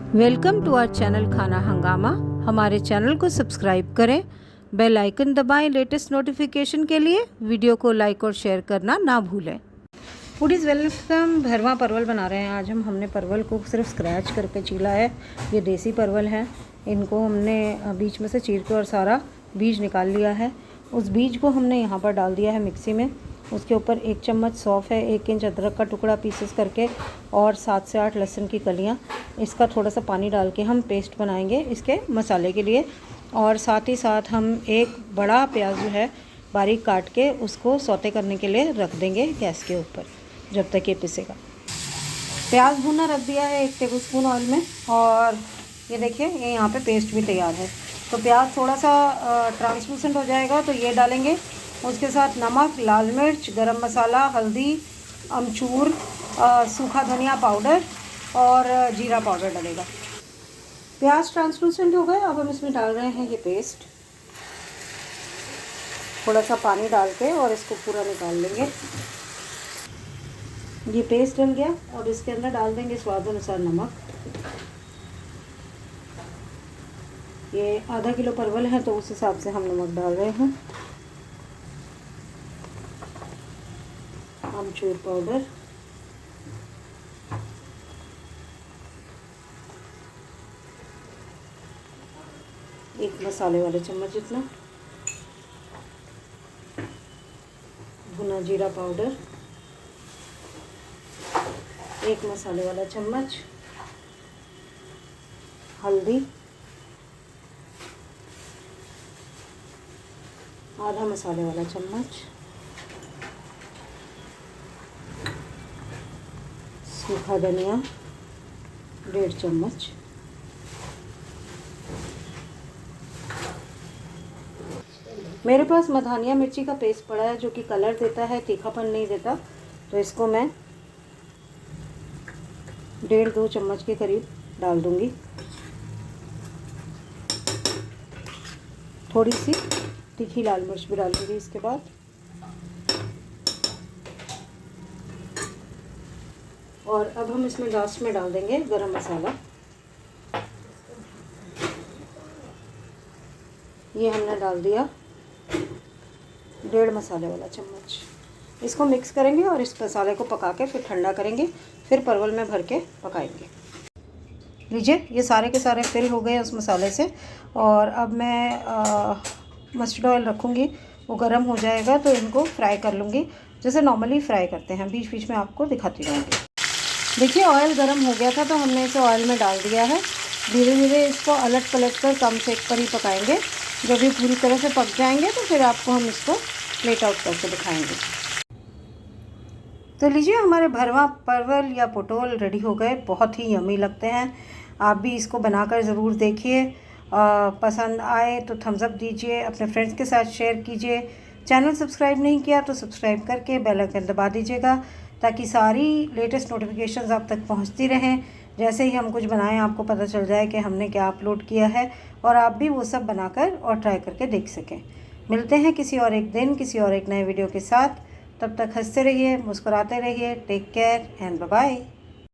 Welcome to our channel खाना हंगामा। हमारे चैनल को सब्सक्राइब करें, बेल आइकन दबाएं लेटेस्ट नोटिफिकेशन के लिए। वीडियो को लाइक और शेयर करना ना भूलें। Foodies welcome. भरवा परवल बना रहे हैं आज हम। हमने परवल को सिर्फ स्क्रैच करके छीला है। ये देसी परवल हैं। इनको हमने बीच में से चीर के और सारा बीज निकाल लिया है। उस बीज को हमने यहाँ पर डाल दिया है मिक्सी में। उसके ऊपर 1 चम्मच सौंफ है, 1 इंच अदरक का टुकड़ा पीसेस करके और 7 से 8 लहसुन की कलियाँ। इसका थोड़ा सा पानी डाल के हम पेस्ट बनाएंगे इसके मसाले के लिए। और साथ ही साथ हम एक बड़ा प्याज जो है बारीक काट के उसको सौते करने के लिए रख देंगे गैस के ऊपर जब तक ये पिसेगा। प्याज भुना रख दिया है 1 टेबलस्पून ऑयल में। और ये देखिए ये यहाँ पे पेस्ट भी तैयार है। तो प्याज थोड़ा सा ट्रांसलूसेंट हो जाएगा तो ये डालेंगे। उसके साथ नमक, लाल मिर्च, गरम मसाला, हल्दी, अमचूर, सूखा धनिया पाउडर और जीरा पाउडर डलेगा। प्याज ट्रांसलूसेंट हो गए। अब हम इसमें डाल रहे हैं ये पेस्ट। थोड़ा सा पानी डाल के और इसको पूरा निकाल लेंगे। ये पेस्ट डल गया। अब इसके अंदर डाल देंगे स्वाद अनुसार नमक। ये आधा किलो परवल है तो उस हिसाब से हम नमक डाल रहे हैं। अमचूर पाउडर, एक मसाले वाले चम्मच जितना, भुना जीरा पाउडर 1 मसाले वाला चम्मच, हल्दी आधा मसाले वाला चम्मच, सूखा धनिया 1.5 चम्मच, मेरे पास मधानिया मिर्ची का पेस्ट पड़ा है जो कि कलर देता है, तीखापन नहीं देता। तो इसको मैं 1.5-2 चम्मच के करीब डाल दूंगी। थोड़ी सी तीखी लाल मिर्च भी डाल दूंगी इसके बाद। और अब हम इसमें लास्ट में डाल देंगे गरम मसाला। ये हमने डाल दिया 1.5 मसाले वाला चम्मच। इसको मिक्स करेंगे और इस मसाले को पका के फिर ठंडा करेंगे, फिर परवल में भर के पकाएंगे। लीजिए ये सारे के सारे फिल हो गए उस मसाले से। और अब मैं मस्टर्ड ऑयल रखूँगी, वो गर्म हो जाएगा तो इनको फ्राई कर लूँगी जैसे नॉर्मली फ्राई करते हैं। बीच बीच में आपको दिखाती रहूँगी। देखिए ऑयल गर्म हो गया था तो हमने इसे ऑयल में डाल दिया है। धीरे धीरे इसको अलट पलट कर कम सेक पर ही पकाएंगे। जब ये पूरी तरह से पक जाएंगे तो फिर आपको हम इसको प्लेट आउट करके दिखाएंगे। तो लीजिए हमारे भरवा परवल या पोटोल रेडी हो गए। बहुत ही यमी लगते हैं। आप भी इसको बनाकर ज़रूर देखिए। पसंद आए तो थम्स अप दीजिए, अपने फ्रेंड्स के साथ शेयर कीजिए। चैनल सब्सक्राइब नहीं किया तो सब्सक्राइब करके बेल आइकन दबा दीजिएगा ताकि सारी लेटेस्ट नोटिफिकेशंस आप तक पहुंचती रहें। जैसे ही हम कुछ बनाएं आपको पता चल जाए कि हमने क्या अपलोड किया है और आप भी वो सब बनाकर और ट्राई करके देख सकें। मिलते हैं किसी और एक दिन किसी और एक नए वीडियो के साथ। तब तक हंसते रहिए, मुस्कुराते रहिए। Take care and bye bye.